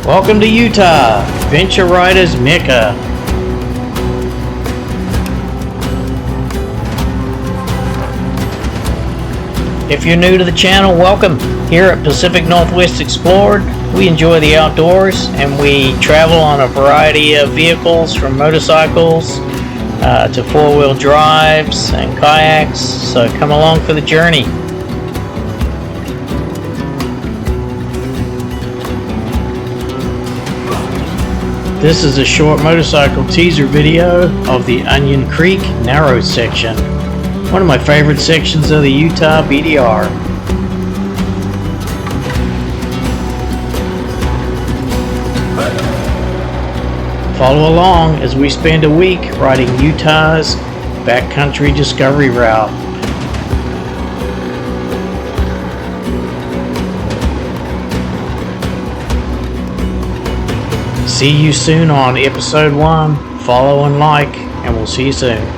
Welcome to Utah, Adventure Riders Mecca. If you're new to the channel, welcome. Here at Pacific Northwest Explored, we enjoy the outdoors and we travel on a variety of vehicles, from motorcycles to four-wheel drives and kayaks, so come along for the journey. This is a short motorcycle teaser video of the Onion Creek narrow section, one of my favorite sections of the Utah BDR. Follow along as we spend a week riding Utah's backcountry discovery route. See you soon on episode 1. Follow and like, and we'll see you soon.